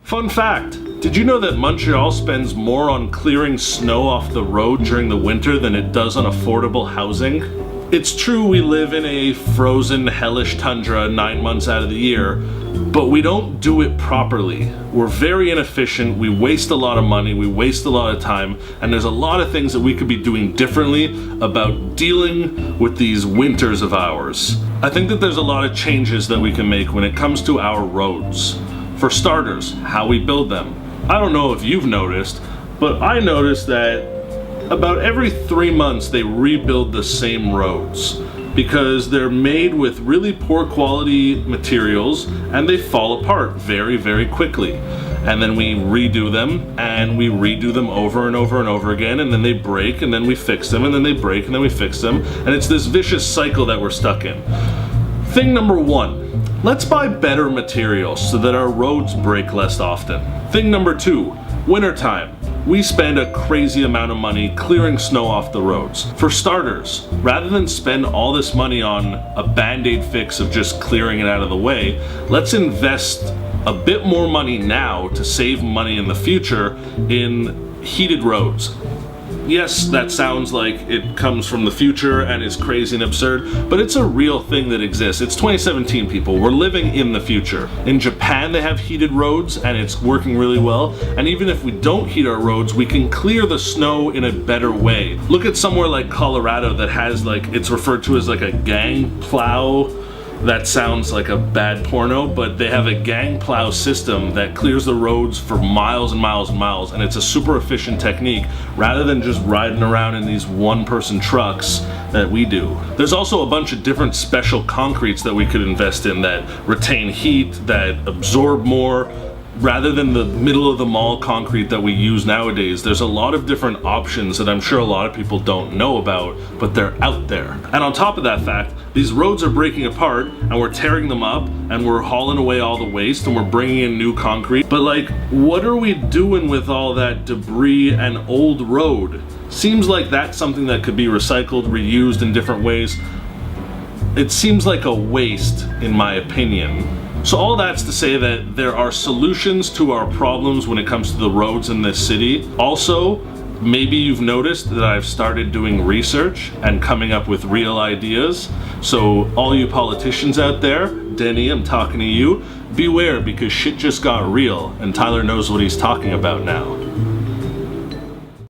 Fun fact, did you know that Montreal spends more on clearing snow off the road during the winter than it does on affordable housing? It's true we live in a frozen, hellish tundra 9 months out of the year, but we don't do it properly. We're very inefficient, we waste a lot of money, we waste a lot of time, and there's a lot of things that we could be doing differently about dealing with these winters of ours. I think that there's a lot of changes that we can make when it comes to our roads. For starters, how we build them. I don't know if you've noticed, but I noticed that about every 3 months they rebuild the same roads because they're made with really poor quality materials and they fall apart very, very quickly. And then we redo them and we redo them over and over and over again, and then they break and then we fix them and then they break and then we fix them, and it's this vicious cycle that we're stuck in. Thing number one, let's buy better materials so that our roads break less often. Thing number two, wintertime. We spend a crazy amount of money clearing snow off the roads. For starters, rather than spend all this money on a band-aid fix of just clearing it out of the way, let's invest a bit more money now to save money in the future in heated roads. Yes, that sounds like it comes from the future and is crazy and absurd, but it's a real thing that exists. It's 2017, people. We're living in the future. In Japan, they have heated roads and it's working really well. And even if we don't heat our roads, we can clear the snow in a better way. Look at somewhere like Colorado that has it's referred to as like a gang plow. That sounds like a bad porno, but they have a gang plow system that clears the roads for miles and miles and miles, and it's a super efficient technique rather than just riding around in these one-person trucks that we do. There's also a bunch of different special concretes that we could invest in that retain heat, that absorb more, rather than the middle of the mall concrete that we use nowadays. There's a lot of different options that I'm sure a lot of people don't know about, but they're out there. And on top of that fact, these roads are breaking apart and we're tearing them up and we're hauling away all the waste and we're bringing in new concrete. But what are we doing with all that debris and old road? Seems like that's something that could be recycled, reused in different ways. It seems like a waste, in my opinion. So all that's to say that there are solutions to our problems when it comes to the roads in this city. Also, maybe you've noticed that I've started doing research and coming up with real ideas. So all you politicians out there, Denny, I'm talking to you, beware, because shit just got real and Tyler knows what he's talking about now.